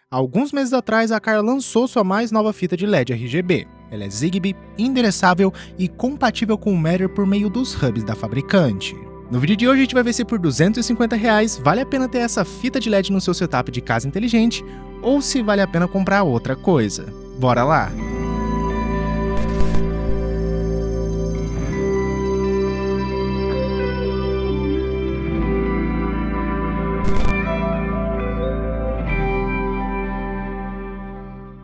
Alguns meses atrás, a Acar lançou sua mais nova fita de LED RGB. Ela é Zigbee, endereçável e compatível com o Matter por meio dos hubs da fabricante. No vídeo de hoje a gente vai ver se por R$250 vale a pena ter essa fita de LED no seu setup de casa inteligente ou se vale a pena comprar outra coisa. Bora lá!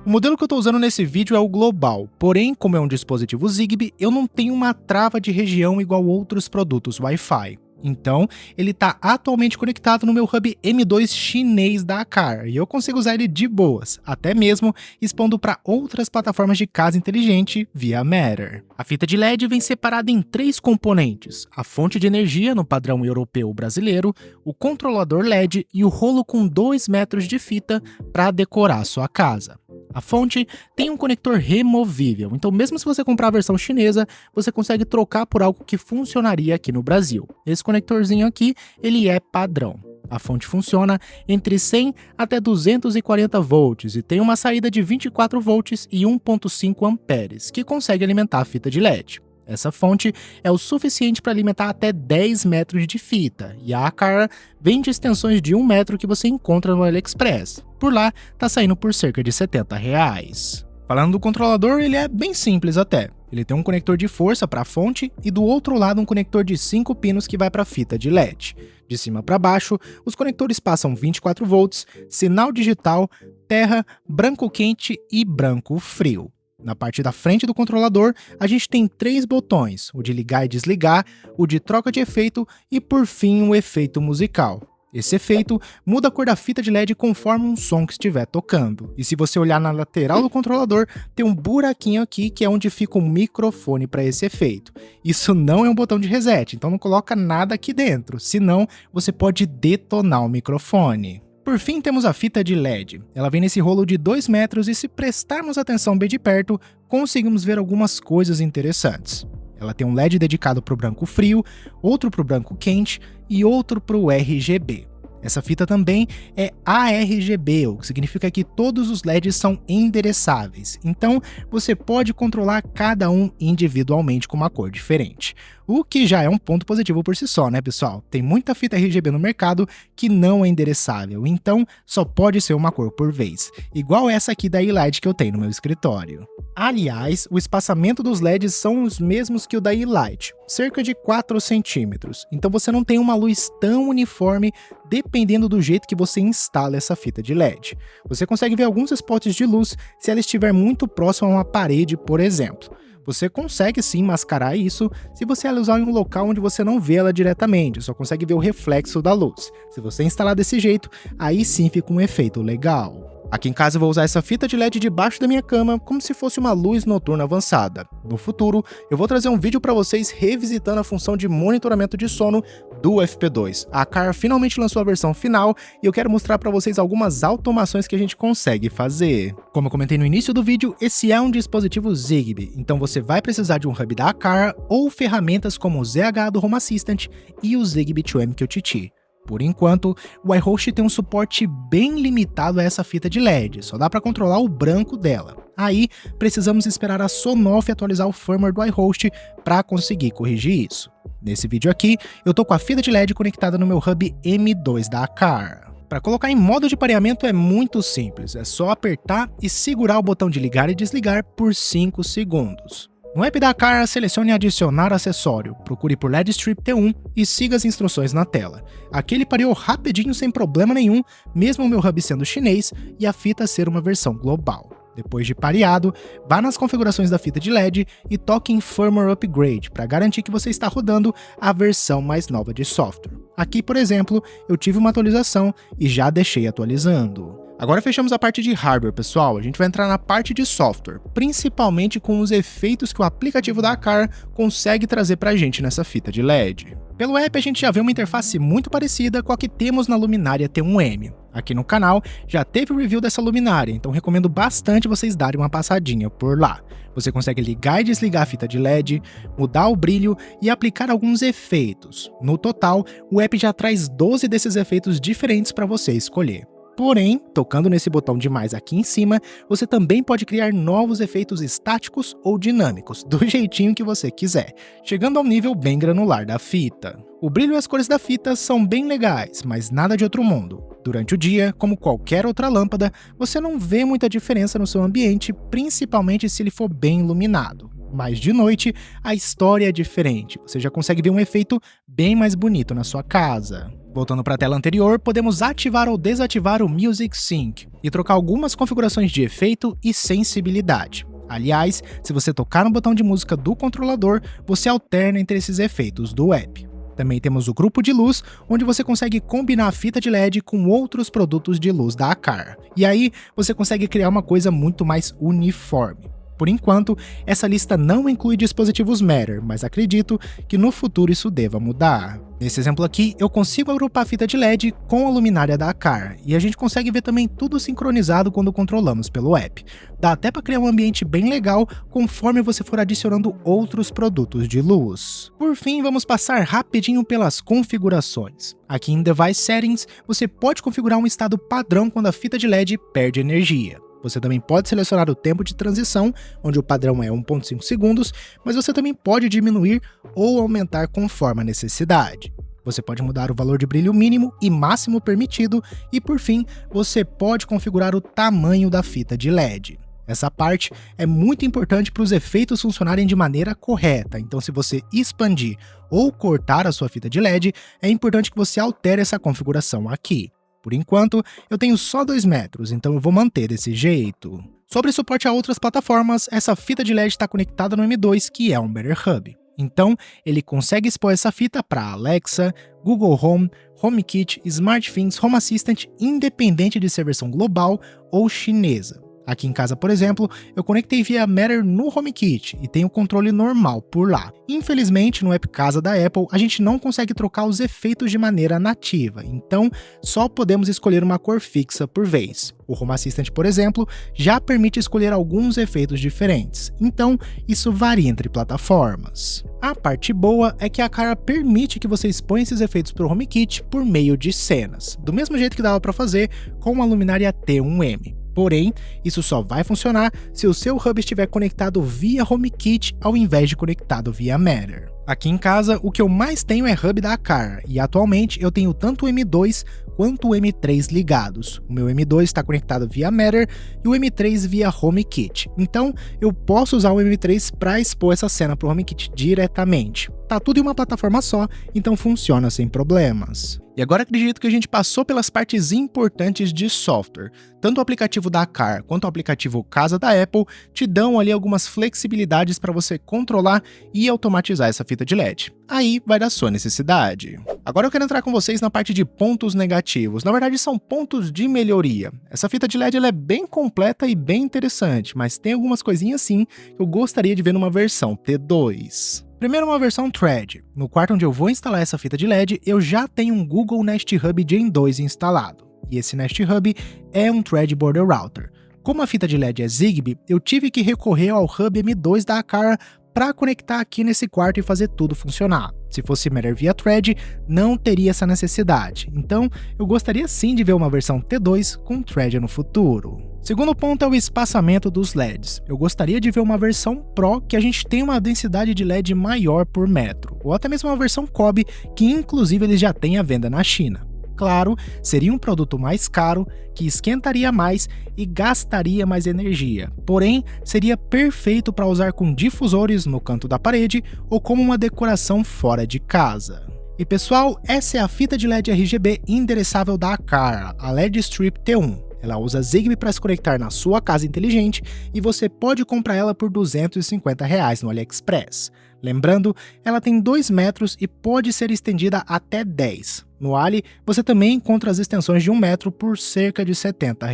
O modelo que eu estou usando nesse vídeo é o Global, porém, como é um dispositivo Zigbee, eu não tenho uma trava de região igual outros produtos Wi-Fi. Então, ele está atualmente conectado no meu hub M2 chinês da Acar, e eu consigo usar ele de boas, até mesmo expondo para outras plataformas de casa inteligente via Matter. A fita de LED vem separada em 3 componentes: a fonte de energia no padrão europeu brasileiro, o controlador LED e o rolo com 2 metros de fita para decorar sua casa. A fonte tem um conector removível, então mesmo se você comprar a versão chinesa, você consegue trocar por algo que funcionaria aqui no Brasil. Esse conectorzinho aqui, ele é padrão. A fonte funciona entre 100 até 240 volts e tem uma saída de 24 volts e 1.5 amperes, que consegue alimentar a fita de LED. Essa fonte é o suficiente para alimentar até 10 metros de fita, e a Acar vende extensões de 1 metro que você encontra no AliExpress. Por lá, tá saindo por cerca de R$70. Falando do controlador, ele é bem simples até. Ele tem um conector de força para a fonte e do outro lado um conector de 5 pinos que vai para a fita de LED. De cima para baixo, os conectores passam 24 volts, sinal digital, terra, branco quente e branco frio. Na parte da frente do controlador, a gente tem 3 botões, o de ligar e desligar, o de troca de efeito e, por fim, o efeito musical. Esse efeito muda a cor da fita de LED conforme um som que estiver tocando. E se você olhar na lateral do controlador, tem um buraquinho aqui que é onde fica um microfone para esse efeito. Isso não é um botão de reset, então não coloca nada aqui dentro, senão você pode detonar o microfone. Por fim, temos a fita de LED. Ela vem nesse rolo de 2 metros e se prestarmos atenção bem de perto, conseguimos ver algumas coisas interessantes. Ela tem um LED dedicado para o branco frio, outro para o branco quente e outro para o RGB. Essa fita também é ARGB, o que significa que todos os LEDs são endereçáveis, então você pode controlar cada um individualmente com uma cor diferente. O que já é um ponto positivo por si só, né, pessoal? Tem muita fita RGB no mercado que não é endereçável, então só pode ser uma cor por vez, igual essa aqui da E-Light que eu tenho no meu escritório. Aliás, o espaçamento dos LEDs são os mesmos que o da E-Light, cerca de 4 centímetros, então você não tem uma luz tão uniforme dependendo do jeito que você instala essa fita de LED. Você consegue ver alguns spots de luz se ela estiver muito próxima a uma parede, por exemplo. Você consegue sim mascarar isso se você ela usar em um local onde você não vê ela diretamente, só consegue ver o reflexo da luz. Se você instalar desse jeito, aí sim fica um efeito legal. Aqui em casa eu vou usar essa fita de LED debaixo da minha cama como se fosse uma luz noturna avançada. No futuro, eu vou trazer um vídeo para vocês revisitando a função de monitoramento de sono do FP2. A Acar finalmente lançou a versão final e eu quero mostrar para vocês algumas automações que a gente consegue fazer. Como eu comentei no início do vídeo, esse é um dispositivo Zigbee, então você vai precisar de um hub da Acar ou ferramentas como o ZH do Home Assistant e o Zigbee 2MQTT. Por enquanto, o iHost tem um suporte bem limitado a essa fita de LED, só dá para controlar o branco dela. Aí, precisamos esperar a Sonoff atualizar o firmware do iHost para conseguir corrigir isso. Nesse vídeo aqui, eu tô com a fita de LED conectada no meu hub M2 da Acar. Para colocar em modo de pareamento é muito simples, é só apertar e segurar o botão de ligar e desligar por 5 segundos. No app da Acar, selecione adicionar acessório, procure por LED Strip T1 e siga as instruções na tela. Aqui ele pareou rapidinho sem problema nenhum, mesmo o meu hub sendo chinês e a fita ser uma versão global. Depois de pareado, vá nas configurações da fita de LED e toque em Firmware Upgrade para garantir que você está rodando a versão mais nova de software. Aqui, por exemplo, eu tive uma atualização e já deixei atualizando. Agora fechamos a parte de hardware, pessoal. A gente vai entrar na parte de software, principalmente com os efeitos que o aplicativo da Acar consegue trazer pra gente nessa fita de LED. Pelo app a gente já vê uma interface muito parecida com a que temos na luminária T1M. Aqui no canal já teve o review dessa luminária, então recomendo bastante vocês darem uma passadinha por lá. Você consegue ligar e desligar a fita de LED, mudar o brilho e aplicar alguns efeitos. No total, o app já traz 12 desses efeitos diferentes para você escolher. Porém, tocando nesse botão de mais aqui em cima, você também pode criar novos efeitos estáticos ou dinâmicos, do jeitinho que você quiser, chegando ao nível bem granular da fita. O brilho e as cores da fita são bem legais, mas nada de outro mundo. Durante o dia, como qualquer outra lâmpada, você não vê muita diferença no seu ambiente, principalmente se ele for bem iluminado. Mas de noite, a história é diferente, você já consegue ver um efeito bem mais bonito na sua casa. Voltando para a tela anterior, podemos ativar ou desativar o Music Sync e trocar algumas configurações de efeito e sensibilidade. Aliás, se você tocar no botão de música do controlador, você alterna entre esses efeitos do app. Também temos o grupo de luz, onde você consegue combinar a fita de LED com outros produtos de luz da Aqara. E aí, você consegue criar uma coisa muito mais uniforme. Por enquanto, essa lista não inclui dispositivos Matter, mas acredito que no futuro isso deva mudar. Nesse exemplo aqui, eu consigo agrupar a fita de LED com a luminária da Aqara, e a gente consegue ver também tudo sincronizado quando controlamos pelo app. Dá até para criar um ambiente bem legal conforme você for adicionando outros produtos de luz. Por fim, vamos passar rapidinho pelas configurações. Aqui em Device Settings, você pode configurar um estado padrão quando a fita de LED perde energia. Você também pode selecionar o tempo de transição, onde o padrão é 1.5 segundos, mas você também pode diminuir ou aumentar conforme a necessidade. Você pode mudar o valor de brilho mínimo e máximo permitido e, por fim, você pode configurar o tamanho da fita de LED. Essa parte é muito importante para os efeitos funcionarem de maneira correta, então se você expandir ou cortar a sua fita de LED, é importante que você altere essa configuração aqui. Por enquanto, eu tenho só 2 metros, então eu vou manter desse jeito. Sobre suporte a outras plataformas, essa fita de LED está conectada no M2, que é um Matter Hub. Então, ele consegue expor essa fita para Alexa, Google Home, HomeKit, SmartThings, Home Assistant, independente de ser versão global ou chinesa. Aqui em casa, por exemplo, eu conectei via Matter no HomeKit e tenho o controle normal por lá. Infelizmente, no app Casa da Apple, a gente não consegue trocar os efeitos de maneira nativa, então só podemos escolher uma cor fixa por vez. O Home Assistant, por exemplo, já permite escolher alguns efeitos diferentes, então isso varia entre plataformas. A parte boa é que a Aqara permite que você exponha esses efeitos para o HomeKit por meio de cenas, do mesmo jeito que dava para fazer com a luminária T1M. Porém, isso só vai funcionar se o seu hub estiver conectado via HomeKit ao invés de conectado via Matter. Aqui em casa, o que eu mais tenho é hub da Aqara, e atualmente eu tenho tanto o M2 quanto o M3 ligados. O meu M2 está conectado via Matter e o M3 via HomeKit. Então, eu posso usar o M3 para expor essa cena para o HomeKit diretamente. Tá tudo em uma plataforma só, então funciona sem problemas. E agora acredito que a gente passou pelas partes importantes de software. Tanto o aplicativo da Aqara quanto o aplicativo Casa da Apple te dão ali algumas flexibilidades para você controlar e automatizar essa fita de LED. Aí vai da sua necessidade. Agora eu quero entrar com vocês na parte de pontos negativos. Na verdade, são pontos de melhoria. Essa fita de LED ela é bem completa e bem interessante, mas tem algumas coisinhas sim que eu gostaria de ver numa versão T2. Primeiro, uma versão Thread. No quarto onde eu vou instalar essa fita de LED, eu já tenho um Google Nest Hub Gen 2 instalado. E esse Nest Hub é um Thread Border Router. Como a fita de LED é Zigbee, eu tive que recorrer ao Hub M2 da Aqara para conectar aqui nesse quarto e fazer tudo funcionar. Se fosse Matter via Thread, não teria essa necessidade. Então, eu gostaria sim de ver uma versão T2 com Thread no futuro. Segundo ponto é o espaçamento dos LEDs. Eu gostaria de ver uma versão Pro que a gente tenha uma densidade de LED maior por metro, ou até mesmo uma versão COB, que inclusive eles já têm à venda na China. Claro, seria um produto mais caro, que esquentaria mais e gastaria mais energia, porém seria perfeito para usar com difusores no canto da parede ou como uma decoração fora de casa. E pessoal, essa é a fita de LED RGB endereçável da Aqara, a LED Strip T1. Ela usa Zigbee para se conectar na sua casa inteligente e você pode comprar ela por R$ 250 no AliExpress. Lembrando, ela tem 2 metros e pode ser estendida até 10. No Ali, você também encontra as extensões de 1 metro por cerca de R$ 70.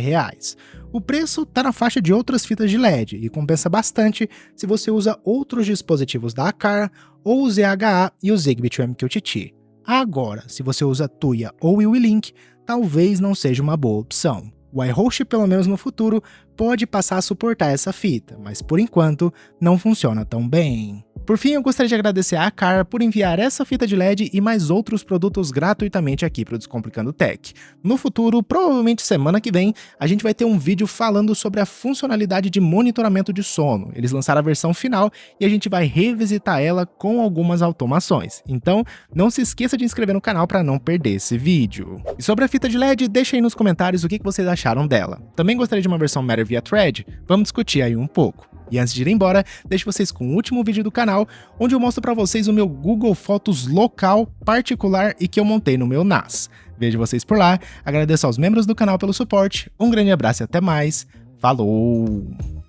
O preço está na faixa de outras fitas de LED e compensa bastante se você usa outros dispositivos da Aqara ou o ZHA e o Zigbee to MQTT. Agora, se você usa Tuya ou o WeLink, talvez não seja uma boa opção. O iHost, pelo menos no futuro, pode passar a suportar essa fita, mas por enquanto não funciona tão bem. Por fim, eu gostaria de agradecer a Acar por enviar essa fita de LED e mais outros produtos gratuitamente aqui para o Descomplicando Tech. No futuro, provavelmente semana que vem, a gente vai ter um vídeo falando sobre a funcionalidade de monitoramento de sono. Eles lançaram a versão final e a gente vai revisitar ela com algumas automações. Então, não se esqueça de inscrever no canal para não perder esse vídeo. E sobre a fita de LED, deixa aí nos comentários o que vocês acharam dela. Também gostaria de uma versão Matter via Thread? Vamos discutir aí um pouco. E antes de ir embora, deixo vocês com o último vídeo do canal, onde eu mostro para vocês o meu Google Fotos local, particular e que eu montei no meu NAS. Vejo vocês por lá, agradeço aos membros do canal pelo suporte, um grande abraço e até mais, falou!